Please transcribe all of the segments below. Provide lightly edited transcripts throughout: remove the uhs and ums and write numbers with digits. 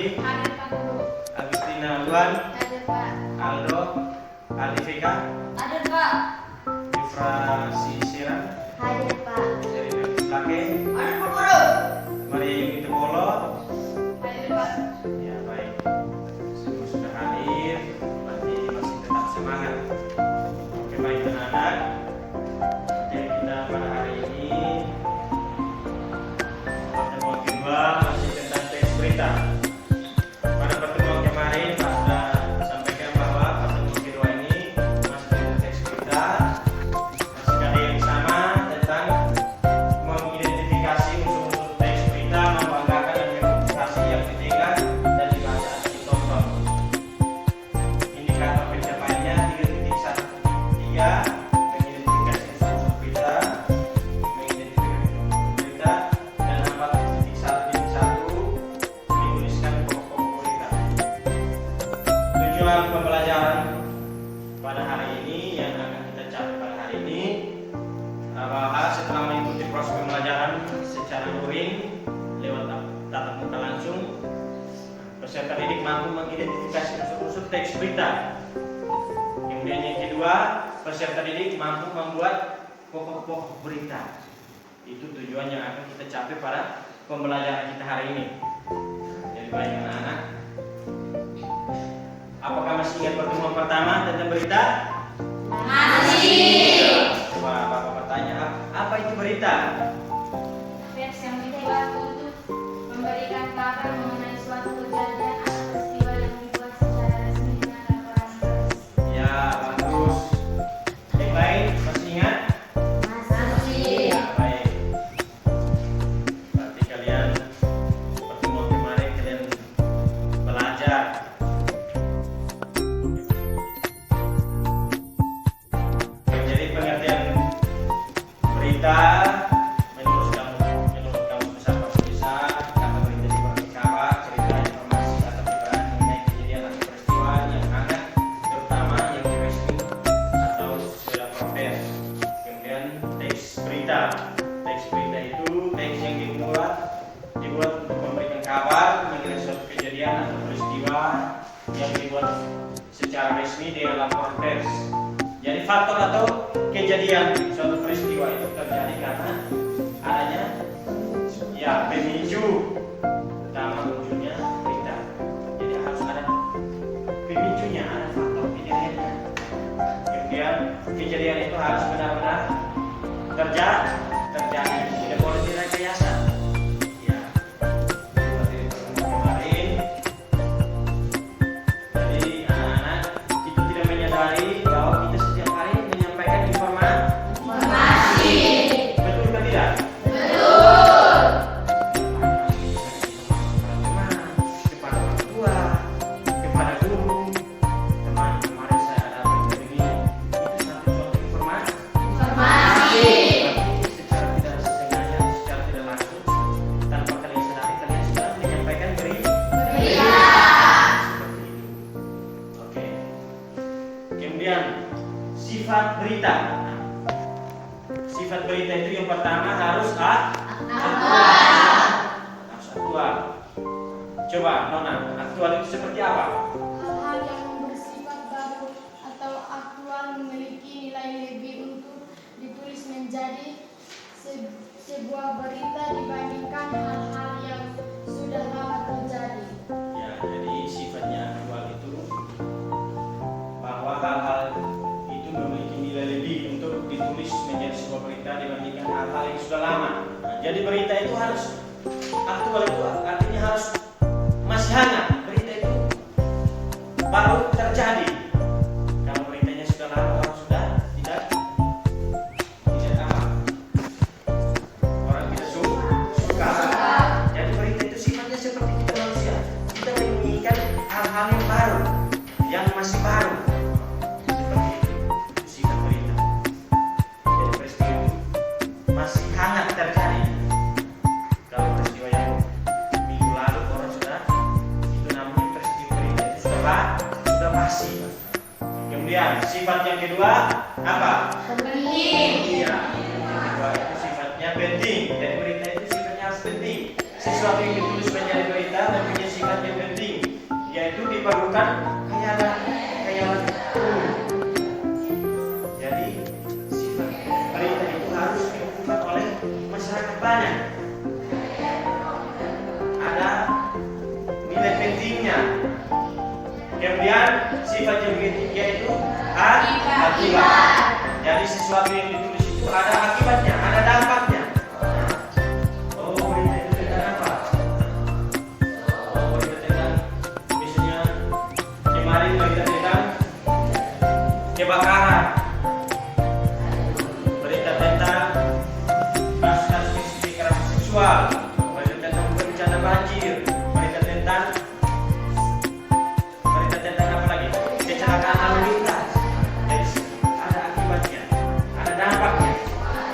Febri, Hadir Pak Guru. Agustina Luan, Hadir Pak. Aldo, Alifika, Hadir Pak. Yufra Sisiran, Hadir Pak. dari Lake, Hadir Pak Guru. Maria Yumi Tepolo. Hadir Pak. Ya baik, semua sudah hadir, berarti masih tetap semangat. Oke baik anak-anak, jadi kita pada hari ini pertemuan kedua masih tentang teks berita. Pada pertemuan kemarin Pak sudah sampaikan bahwa pertemuan kedua ini masih tentang teks berita, masih ada yang sama tentang mengidentifikasi unsur-unsur teks berita, membanggakan dan memotivasi yang didengar dan dibaca atau ditonton. Indikator pencapaiannya 3.1.3 mengidentifikasi unsur-unsur berita, dan 4.1.1 menuliskan pokok-pokok berita. Tujuan pembelajaran pada hari ini yang akan kita capai pada hari ini bahwa setelah mengikuti proses pembelajaran secara luring lewat tatap muka langsung, peserta didik mampu mengidentifikasi unsur-unsur teks berita. Kemudian yang kedua, peserta didik mampu membuat pokok-pokok berita. Itu tujuan yang akan kita capai pada pembelajaran kita hari ini. Jadi baik anak-anak, apakah masih ingat pertemuan pertama tentang berita? Masih. Coba Bapak bertanya, apa itu berita? Pers yang dibuat untuk memberikan kabar mengenai suatu kejadian atau peristiwa yang dibuat secara resmi dengan laporan pers. Ya, bagus. Yang lain masih ingat? Masih. Ya, baik. Berarti kalian pertemuan kemarin kalian belajar. Jadi pengertian berita menurut kamu besar bahasa Indonesia, kata berita diberarti kabar, cerita, informasi atau keterangan mengenai kejadian atau peristiwa yang hangat, terutama yang resmi atau dilaporkan pers. Kemudian teks berita. Teks berita itu teks yang dibuat untuk memberikan kabar mengenai suatu kejadian atau peristiwa yang dibuat secara resmi dengan laporan pers. Jadi faktor atau kejadian suatu peristiwa itu terjadi karena adanya ya pemicu utama munculnya berita. Jadi harus ada pemicunya, ada faktor kejadiannya. Kemudian kejadian itu harus benar-benar terjadi, tidak boleh direkayasa. Ya, seperti di pertemuan kemarin. Jadi anak-anak itu tidak menyadari bahwa kita setiap hari menyampaikan informasi. Betul atau tidak? Betul. Kepada orang tua, kepada guru, teman kemarin saya ada berita begini, itu satu informasi. Informasi. Secara tidak sengaja, secara tidak langsung, tanpa kalian sadari kalian sudah menyampaikan berita. Berita. Seperti itu. Oke. Kemudian sifat berita. Sifat berita itu yang pertama harus aktual. Coba Nona, aktual itu seperti apa? Hal-hal yang bersifat baru atau aktual memiliki nilai lebih untuk ditulis menjadi sebuah berita dibandingkan hal-hal yang sudah lama terjadi. Ya, jadi sifatnya aktual itu bahwa hal-hal itu memiliki nilai lebih untuk ditulis menjadi sebuah berita dibandingkan hal-hal yang sudah lama. Nah, jadi berita itu harus aktual, itu artinya harus masih hangat. Berita itu baru terjadi. Kalau beritanya sudah lama, orang sudah tidak apa? Orang tidak suka. Jadi berita itu sifatnya seperti kita manusia. Kita menginginkan hal-hal yang baru, yang masih baru. Seperti itu sifat berita. Jadi peristiwa itu masih hangat terjadi. Kalau peristiwa yang minggu lalu orang sudah, itu namanya peristiwa berita itu sudah pasti. Kemudian sifat yang kedua apa? Penting. Iya, yang kedua itu sifatnya penting. Jadi berita itu sifatnya harus penting. Sesuatu yang ditulis menjadi berita mempunyai sifat yang penting. menyebabkan kayak jadi sifat berita itu harus dilakukan oleh masyarakat banyak. Ada nilai pentingnya. Kemudian sifat yang ketiga itu akibat. Jadi sesuatu yang ditulis itu ada akibatnya, ada dampaknya. Oh, berita itu tentang apa? Oh, berita tentang misalnya kemarin berita tentang kebakaran. Berita tentang kasus kekerasan seksual. Berita tentang bencana banjir. Berita tentang apa lagi? Kecelakaan lalu lintas. Jadi ada akibatnya, ada dampaknya,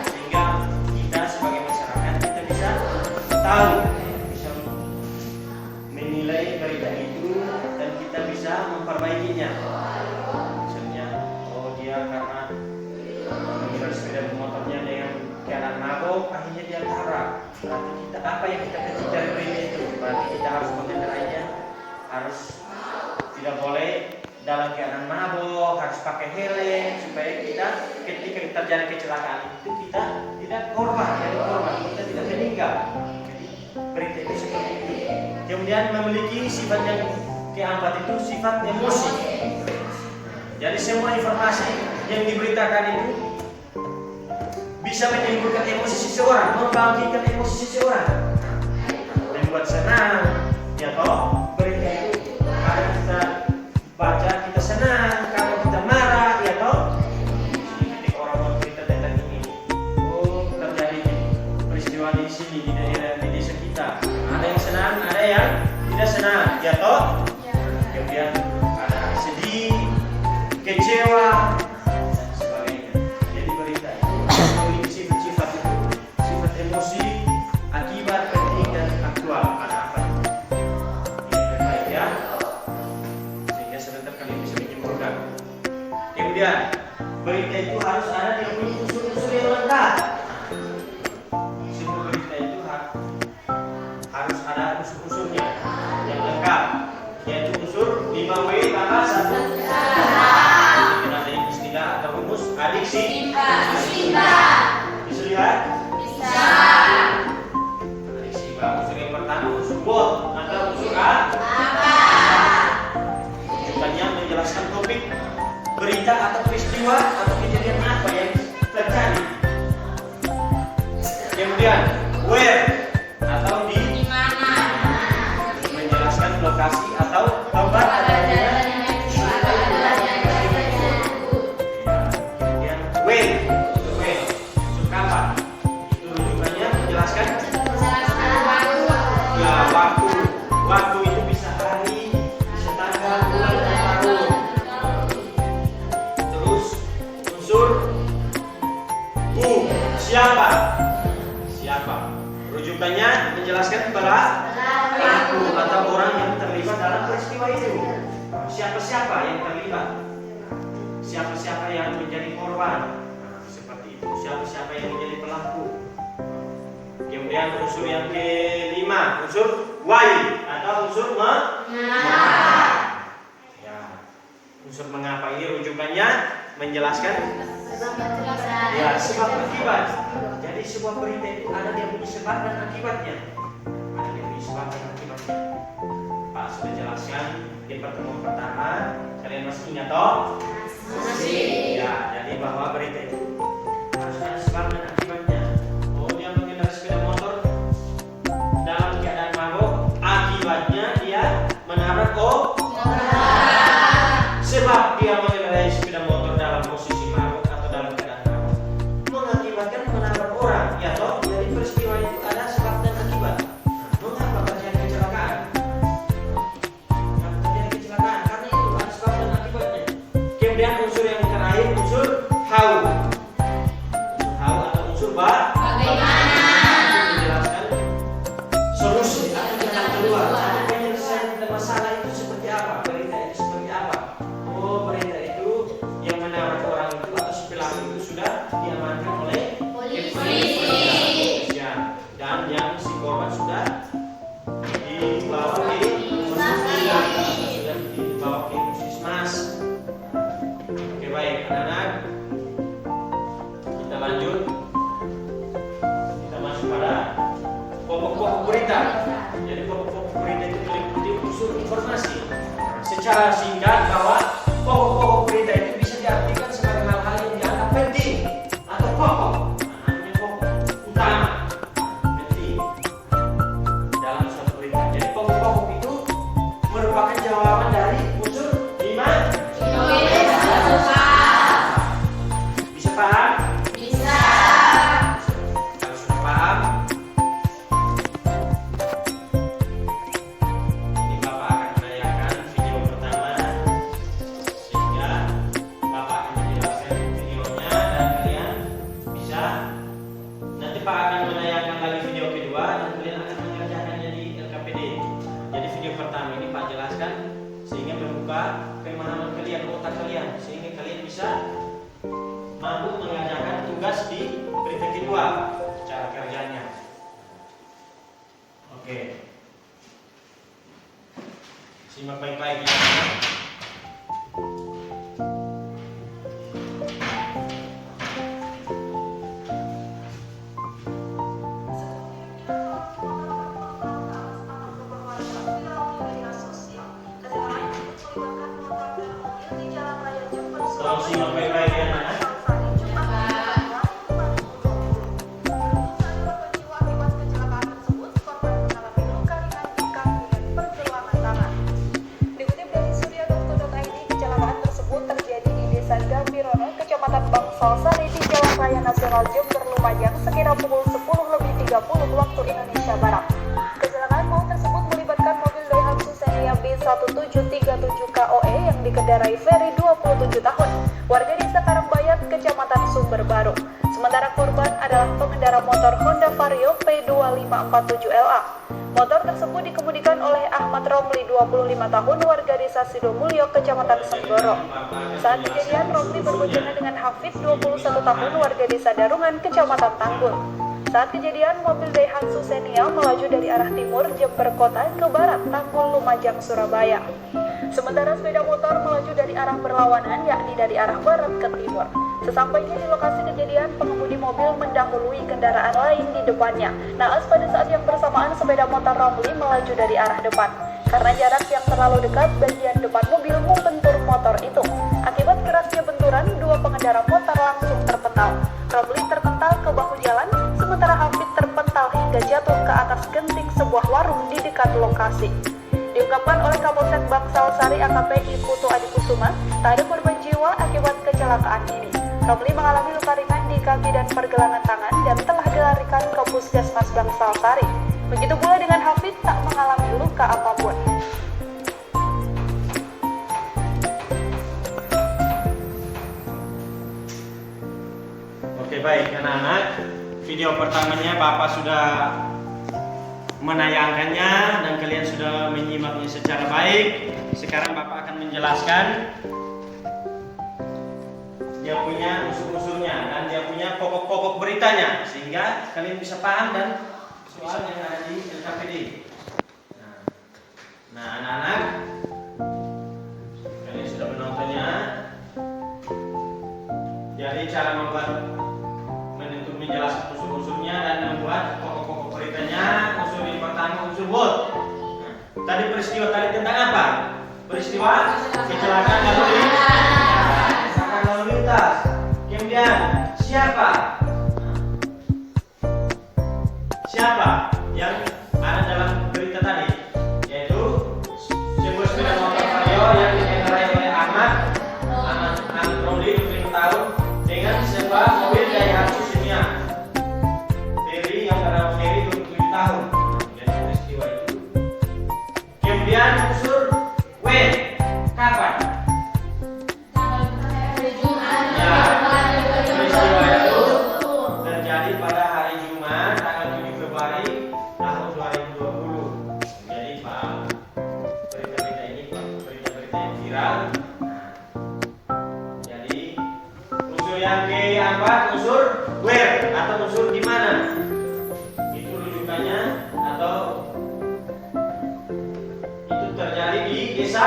sehingga kita sebagai masyarakat kita bisa tahu, bisa menilai berita itu dan kita bisa memperbaikinya. Misalnya, oh dia karena mengendarai sepeda motornya dengan keadaan mabuk, akhirnya dia tabrak. Berarti kita apa yang kita petik dari berita itu? Berarti kita harus mengendarainya, harus tidak boleh dalam keadaan mabuk, harus pakai helm supaya kita ketika terjadi kecelakaan itu kita tidak korban, kita tidak meninggal. Jadi berita itu seperti itu. Kemudian memiliki sifat yang keempat itu sifat emosi. Jadi semua informasi yang diberitakan itu bisa menimbulkan emosi seseorang, membangkitkan emosi seseorang, membuat senang, ya toh. Berita itu kalau kita baca kita senang, kalau kita marah, ya toh. Ketika orang mau berita tentang ini, oh terjadi peristiwa di sini di daerah di desa kita, ada yang senang, ada yang tidak senang, ya toh. Kemudian ada sedih, kecewa, dan sebagainya. Jadi berita itu memiliki sifat-sifat itu, sifat emosi, akibat, penting dan aktual. Ada apa? Ini baik ya. Sehingga sebentar kalian bisa menyimpulkan. Kemudian berita itu harus ada di unsur-unsur yang lengkap. Semua berita itu harus ada unsur-unsurnya yang lengkap, yaitu unsur 5W tambah 1. Ada istilah atau rumus adiksi. Bisa lihat? Bisa. Adiksi. Unsur yang pertama unsur bot atau unsur A. Rujukannya menjelaskan topik berita atau peristiwa atau kejadian apa yang terjadi. Kemudian where atau di Mana? menjelaskan lokasi atau tempat terjadinya. Kemudian when unsur kapan, itu rujukannya menjelaskan ya waktu itu bisa hari, bisa tanggal, bulan dan tahun. Terus unsur siapa rujukannya menjelaskan pelaku atau orang yang terlibat dalam peristiwa itu. Siapa yang terlibat, siapa yang menjadi korban. Seperti itu, siapa yang menjadi pelaku. Kemudian unsur yang kelima, unsur why atau unsur mengapa. Ya, unsur mengapa ini rujukannya menjelaskan ya sebab akibat. Jadi sebuah berita itu ada yang punya sebab dan akibatnya. Ada yang punya sebab dan akibatnya. Pak sudah jelaskan di pertemuan pertama. Kalian masih ingat toh? Masih. Ya, jadi bahwa berita itu harus ada sebab dan akibatnya. Oh, dia mengendarai sepeda motor dalam keadaan mabuk, akibatnya dia menabrak sebab dia mengendarai sepeda motor dalam posisi mabuk atau dalam keadaan mabuk mengakibatkan menabrak orang, ya toh. Jadi peristiwa itu ada sebab dan akibat. Mengapa terjadi kecelakaan? Karena itu ada sebab dan akibatnya. Kemudian unsur yang terakhir unsur how atau informasi. Secara singkat bahwa pokok-pokok berita itu bisa diartikan sebagai hal-hal yang dianggap penting atau pokok. Namanya pokok utama, penting dalam suatu berita. Jadi pokok-pokok itu merupakan jawaban dari unsur lima. Bisa paham? Bisa. Kalau sudah paham, ini Bapak akan menayangkan video pertama, sehingga Bapak akan menjelaskan videonya dan kalian bisa. Nanti Pak akan menayangkan lagi video kedua dan kalian akan mengerjakannya di LKPD. Jadi video pertama ini Pak jelaskan sehingga membuka pemahaman kalian, otak kalian, sehingga kalian bisa mampu mengerjakan tugas di berita kedua, cara kerjanya. Oke, simak baik-baik ya. Tolong simak baik-baik ya anak. Dikutip dari surya.co.id, kecelakaan tersebut terjadi di Desa Gambirono, Kecamatan Bangsal Sari di Jalan Raya Nasional Jember Lumajang sekira pukul 10.30 waktu Indonesia Barat. Kecelakaan maut tersebut melibatkan mobil Daihatsu Xenia B1737 KOE yang dikendarai Ferry 27 tahun, warga Desa Karangbayat, Kecamatan Sumber Baru. Sementara korban adalah pengendara motor Honda Vario P2547LA. Motor tersebut dikemudikan oleh Ahmad Romli 25 tahun, warga Desa Sidomulyo, Kecamatan Senggoro. Saat kejadian, Romli berboncengan dengan Hafid 21 tahun, warga Desa Darungan, Kecamatan Tanggul. Saat kejadian, mobil Daihatsu Xenia melaju dari arah timur Jember Kota ke barat Tanggul Lumajang, Surabaya. Sementara sepeda motor melaju dari arah berlawanan, yakni dari arah barat ke timur. Sesampainya di lokasi kejadian, pengemudi mobil mendahului kendaraan lain di depannya. Naas pada saat yang bersamaan sepeda motor Romli melaju dari arah depan. Karena jarak yang terlalu dekat, bagian depan mobil membentur motor itu. Akibat kerasnya benturan, dua pengendara motor langsung terpental. Romli terpental ke bahu jalan, sementara Hafid terpental hingga jatuh ke atas genting sebuah warung di dekat lokasi. Diungkapkan oleh Kapolsek Bangsal Sari AKP Iputu Adikusuma, tak ada korban jiwa akibat kecelakaan ini. Romli mengalami luka ringan di kaki dan pergelangan tangan dan telah dilarikan ke Puskesmas Bangsal Sari. Begitu pula dengan Hafid, tak mengalami luka apapun. Oke, baik anak-anak, video pertamanya Bapak sudah menayangkannya dan kalian sudah menyimaknya secara baik. Sekarang Bapak akan menjelaskan dia punya unsur-unsurnya dan dia punya pokok-pokok beritanya, sehingga kalian bisa paham dan soal yang ada di LKPD. Nah, anak-anak, kalian sudah menontonnya. Jadi cara menjelaskan unsur-unsurnya dan membuat pokok-pokok beritanya. Unsur yang pertama, unsur what. Tadi peristiwa tadi tentang apa? Peristiwa kecelakaan lalu lintas. Kemudian siapa yang ada dalam berita tadi? Yaitu sebuah sepeda motor Vario yang dikendarai oleh Ahmad Romli 25 tahun dengan sebuah mobil Daihatsu Xenia Ferry yang bernama Ferry 27 tahun. Jadi peristiwa itu. Kemudian unsur when, kapan? Peristiwa itu terjadi pada hari Jumat tanggal 7 Februari tahun 2020. Jadi Pak, berita-berita ini berita-berita yang viral. Jadi unsur yang keempat, unsur where atau unsur di mana? Itu rujukannya atau itu terjadi di desa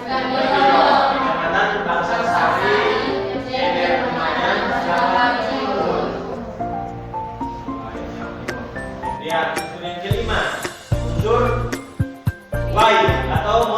Kecamatan Bangsal Sari, Jember Lumajang, Jawa Timur. Lihat unsur yang kelima, unsur why atau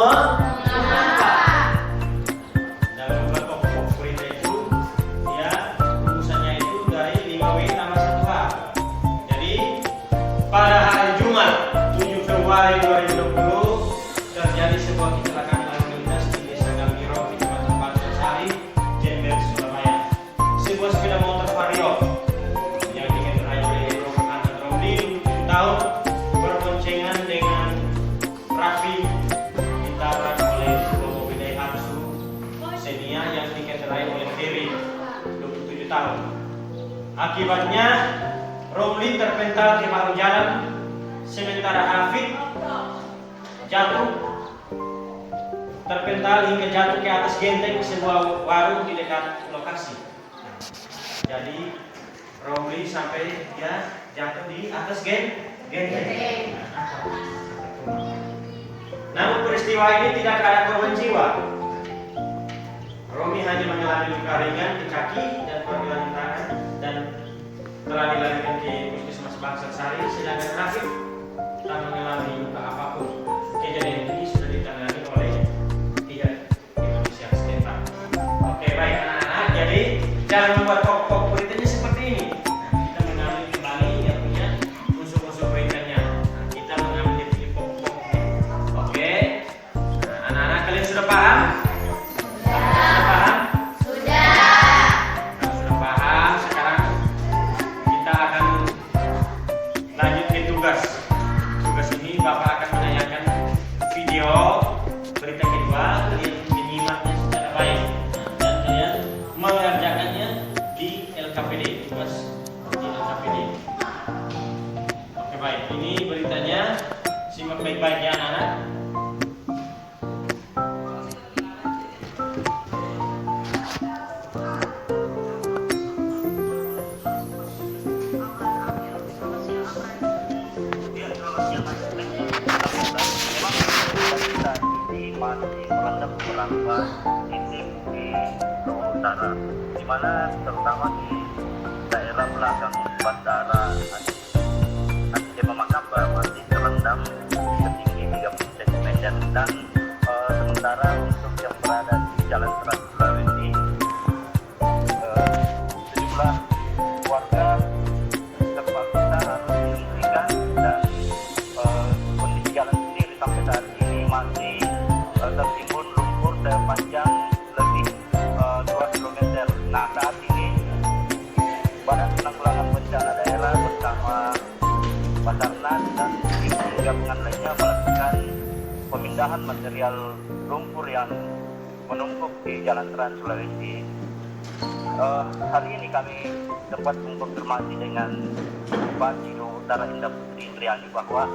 Akibatnya Romli terpental di bahu jalan, sementara Hafid jatuh terpental hingga jatuh ke atas genteng sebuah warung di dekat lokasi. Jadi Romli sampai dia jatuh di atas genteng. Namun peristiwa ini tidak ada korban jiwa. Romi hanya mengalami luka ringan di kaki dan penghilangan tangan dan telah dilarikan ke Puskesmas Bangsal Sari, sedangkan Hafid tak mengalami luka apapun. Kejadian ini sudah ditangani oleh pihak kepolisian setempat. Oke, baik anak-anak, jadi jangan membuat pokok beritanya seperti ini. Kita mengambil kembali yang punya unsur-unsur beritanya. Kita mengambil dari pokok-pokoknya. Oke, anak-anak kalian sudah paham? Bapak akan menayangkan video berita kedua, kalian menyimaknya secara baik dan kalian mengerjakannya di LKPD, tugas di LKPD. Oke, baik, ini beritanya, simak baik-baik ya anak-anak. Masih merendam beberapa titik di Lombok Utara, di mana terutama di daerah belakang bandara Aceh Makamba masih terendam setinggi 30 cm dan sementara untuk yang berada di Jalan Trans Sulawesi sejumlah warga terpaksa harus diungsikan dan kondisi jalan sendiri sampai saat ini masih tertimbun lumpur sepanjang lebih 2 km. Nah, saat ini Badan Penanggulangan Bencana Daerah bersama Basarnas dan tim gabungan lainnya melakukan pemindahan material lumpur yang menumpuk di Jalan Trans Sulawesi. Hari ini kami sempat mengkonfirmasi dengan Bupati Lombok Utara Indah Putri Indriani bahwa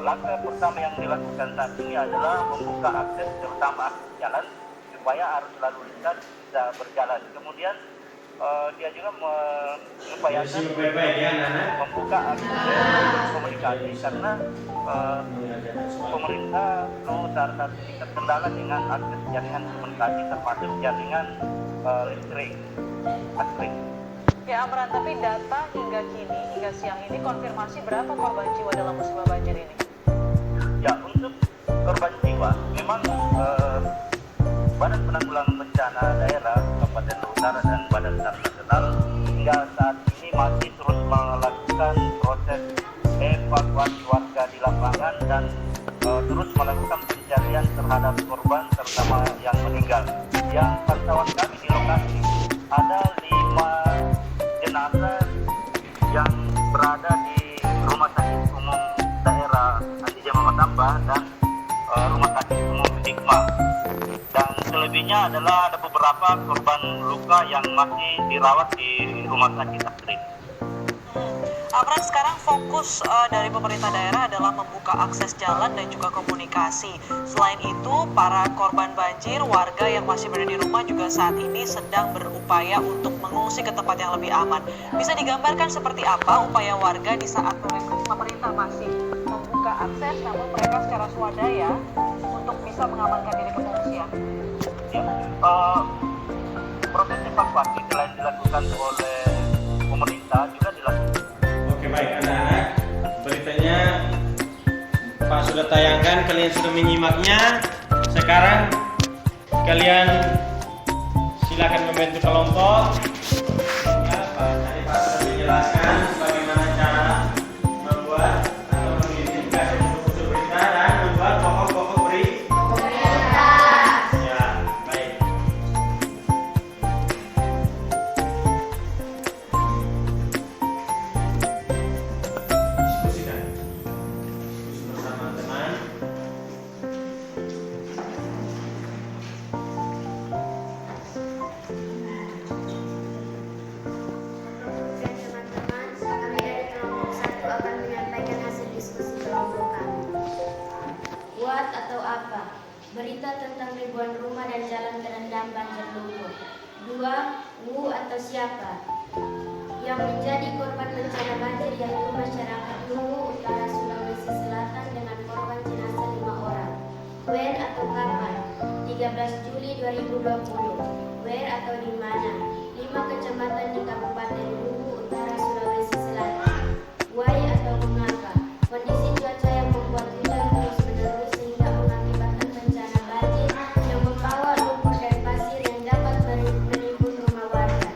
langkah pertama yang dilakukan saat ini adalah membuka akses, terutama akses jalan supaya arus lalu lintas bisa berjalan. Kemudian dia juga mengupayakan membuka akses komunikasi karena pemerintah saat ini terkendala dengan akses jaringan komunikasi termasuk jaringan listrik. Ya Amran, tapi data hingga kini, hingga siang ini konfirmasi berapa korban jiwa dalam musibah banjir ini? Ya, untuk korban jiwa, memang Badan Penanggulangan Bencana Daerah Kabupaten Lombok Utara dan Badan SAR Nasional hingga saat ini masih terus melakukan proses evakuasi warga di lapangan dan terus melakukan pencarian terhadap korban terutama yang meninggal. Yang pantauan kami di lokasi ada 5 jenazah yang berada di Rumah Sakit Umum Daerah Aceh Makamba dan Rumah Sakit Umum Hikmah. Dan selebihnya adalah ada beberapa korban luka yang masih dirawat di Rumah Sakit Aktif. Amran, sekarang fokus dari pemerintah daerah adalah membuka akses jalan dan juga komunikasi. Selain itu, para korban banjir, warga yang masih berada di rumah juga saat ini sedang berupaya untuk mengungsi ke tempat yang lebih aman. Bisa digambarkan seperti apa upaya warga di saat pemerintah masih membuka akses, namun mereka secara swadaya untuk bisa mengamankan diri ke pengungsian? Ya, proses evakuasi selain dilakukan oleh pemerintah juga dilakukan. Oke, baik anak-anak, beritanya Pak sudah tayangkan, kalian sudah menyimaknya. Sekarang kalian silakan membentuk kelompok. Ya, Pak sudah menjelaskan bagaimana cara membuat atau mengidentifikasi unsur berita dan membuat pokok-pokok berita. Ya, baik. Diskusikan bersama teman. Berita tentang ribuan rumah dan jalan terendam banjir lumpur. 2. Wu atau siapa? Yang menjadi korban bencana banjir yaitu masyarakat Luwu, Utara Sulawesi Selatan dengan korban jenazah 5 orang. When atau kapan? 13 Juli 2020. Where atau di mana? 5 kecamatan di Kabupaten Luwu, Utara Sulawesi Selatan. Why atau mengapa? Kondisi cuaca yang membuat hujan terus-menerus sehingga mengakibatkan bencana banjir yang membawa lumpur dan pasir yang dapat menimbun rumah warga.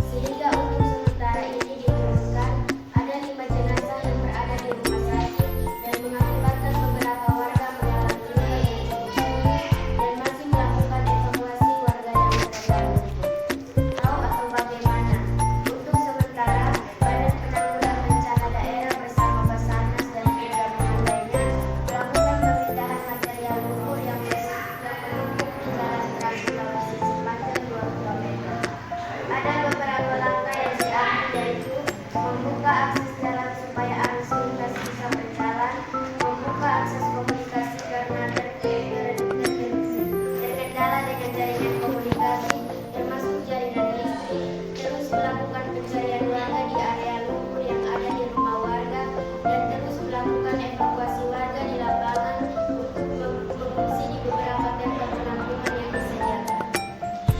Sehingga untuk sementara ini diumumkan ada 5 jenazah yang berada di rumah sakit dan mengakibatkan beberapa warga mengalami luka yang cukup serius dan masih melakukan evakuasi warga yang terendam lumpur. Tahu atau bagaimana? Untuk sementara, Badan Penanggulangan Bencana Daerah bersama Basarnas dan gabungan lainnya melakukan pemindahan material lumpur yang menumpuk di jalan Trans Sulawesi sepanjang 2 km. Ada beberapa langkah yang diambil yaitu membuka akses jalan supaya arus lintas bisa berjalan, membuka akses komunikasi karena terkendala dengan jaringan komunikasi termasuk jaringan listrik, terus melakukan pencarian warga di area lumpur yang ada di rumah warga dan terus melakukan evakuasi warga di lapangan untuk mengungsi di beberapa tempat penampungan yang disediakan.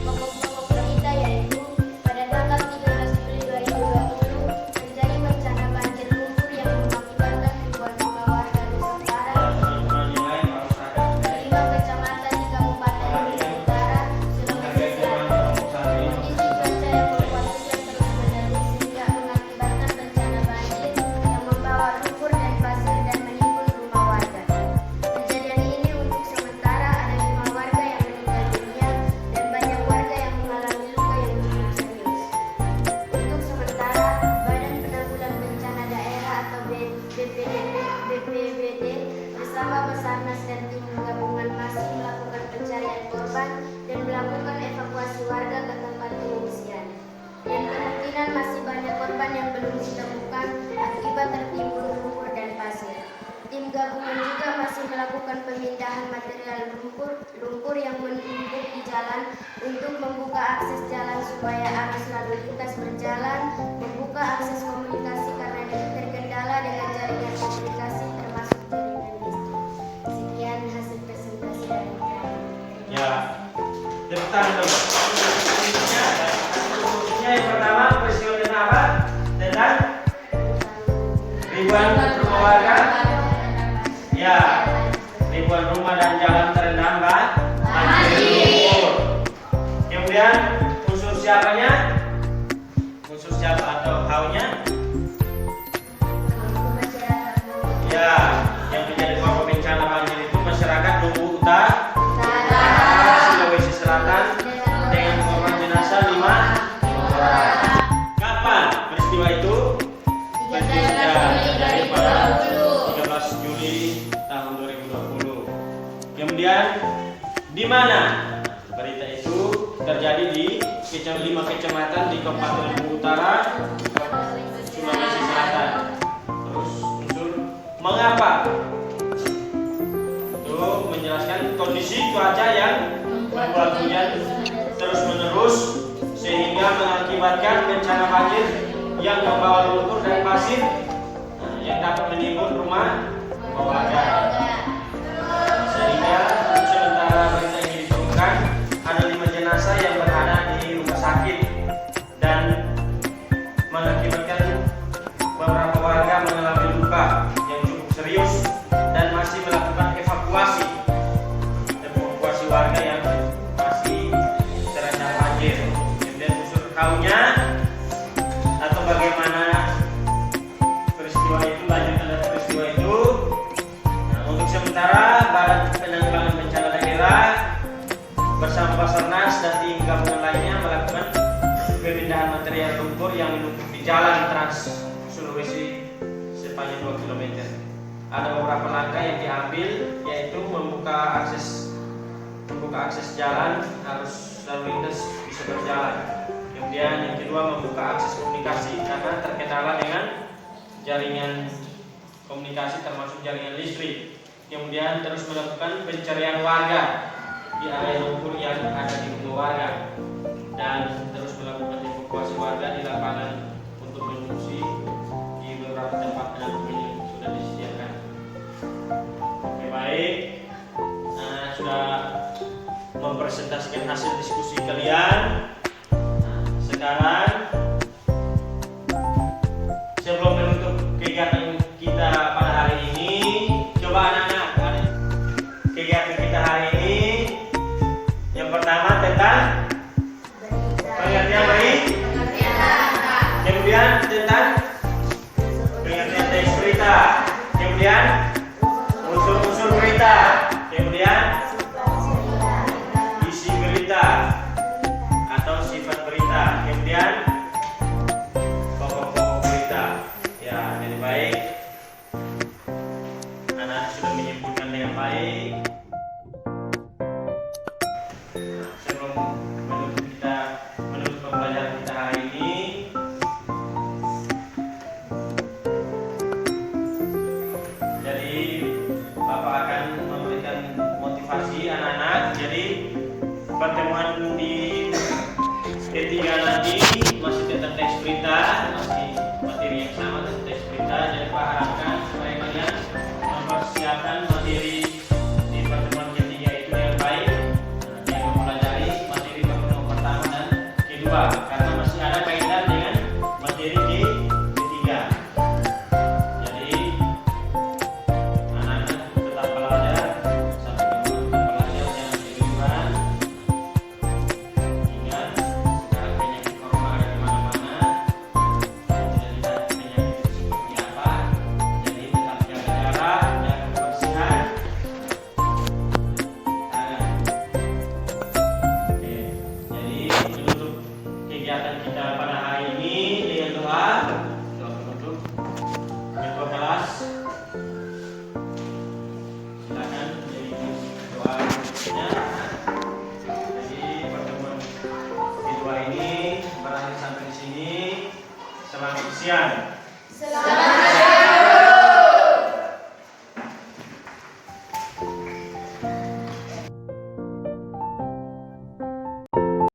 Pokok-pokok berita yaitu pada tanggal 13 Juli 2020 terjadi bencana banjir lumpur yang mengakibatkan ribuan rumah warga Nusantara Teman-teman yang lain harus ada. di 5 kecamatan di Kabupaten Luwu Utara, Sulawesi Selatan. Kondisi cuaca yang membuat hujan terus-menerus sehingga mengakibatkan bencana banjir yang membawa lumpur dan pasir dan menimbun rumah warga. Kejadian ini untuk sementara ada 5 warga yang meninggal dunia dan banyak warga yang mengalami luka yang cukup serius. Untuk sementara, Badan Penanggulangan Bencana Daerah atau BPBD bersama Basarnas dan tim gabungan masih melakukan pencarian korban dan melakukan evakuasi warga ke tempat pengungsian. Dan kemungkinan masih banyak korban yang belum ditemukan akibat tertimbun lumpur dan pasir. Tim gabungan juga masih melakukan pemindahan material lumpur yang menumpuk di jalan untuk membuka akses jalan supaya arus lalu lintas berjalan, membuka akses komunikasi karena terkendala dengan jaringan komunikasi termasuk jaringan listrik. Sekian hasil presentasi dari kami. Ya, tepuk tangan dong. Yang pertama peristiwa tentang apa? Tentang ribuan rumah warga. Ya, ribuan rumah dan jalan terendam banjir lumpur. Kemudian unsur siapanya? Unsur siapa atau how-nya? Ya, yang menjadi korban bencana banjir itu masyarakat Luwu Utara Sulawesi Selatan dengan korban jenazah 5 orang. Kapan peristiwa itu? Terjadi pada 13 Juli tahun 2020. Kemudian di mana? Berita itu terjadi di 5 kecamatan di Kabupaten Luwu Utara Sulawesi Selatan. Terus unsur mengapa? Itu menjelaskan kondisi cuaca yang membuat hujan terus-menerus sehingga mengakibatkan bencana banjir yang membawa lumpur dan pasir yang dapat menimbun rumah warga. Sehingga sementara berita ini ditemukan ada 5 jenazah yang berada di rumah sakit dan mengakibatkan beberapa warga mengalami luka yang cukup serius dan masih melakukan evakuasi warga yang masih terendam banjir. Kemudian unsur kaunya atau bagaimana peristiwa itu, lanjutan dari peristiwa itu. Nah, untuk sementara Badan Penanggulangan Bencana Daerah bersama Basarnas dan tim gabungan lainnya melakukan pemindahan material lumpur yang menumpuk di jalan Trans Sulawesi sepanjang 2 km. Ada beberapa langkah yang diambil yaitu membuka akses jalan, harus lalu lintas bisa berjalan. Kemudian yang kedua membuka akses komunikasi karena terkendala dengan jaringan komunikasi termasuk jaringan listrik. kemudian terus melakukan pencarian warga di area lumpur yang ada di rumah warga, dan terus melakukan evakuasi warga di lapangan untuk mengungsi di beberapa tempat penampungan yang sudah disediakan. Oke, baik. Nah, sudah mempresentasikan hasil diskusi kalian. Nah, sekarang sebelum menutup kegiatan kita pada hari ini, coba anak-anak, kegiatan kita hari ini yang pertama tentang pengertian berita, kemudian tentang pengertian teks berita, kemudian unsur-unsur berita, kemudian isi berita atau sifat berita, kemudian pokok-pokok berita. Ya, jadi baik. Anak sudah menyimpulkan dengan baik. Sebelum menutup pembelajaran kita hari ini, jadi Bapak akan memberikan motivasi anak-anak. Jadi pertemuan di ketiga nanti masih tentang teks berita, masih materi yang sama tentang teks berita. Jadi Pak harapkan supaya kalian mempersiapkan materi di pertemuan ketiga itu dengan baik, yang mempelajari materi pertemuan pertama dan kedua, karena masih ada kaitan dengan materi di ketiga. Jadi anak-anak tetap belajar, satu kedua tetap belajar, jangan keliruan. Ingat, sekarang penyakit corona ada di mana-mana. Kita lihat penyakit itu seperti apa. Jadi tetap jaga jarak, jaga kebersihan. Oke, jadi menutup kegiatan kita pada hari ini dengan doa penutup. Ketua kelas, silakan jadi doa berikutnya. Jadi pertemuan kedua ini berakhir sampai di sini. Selamat siang. Selamat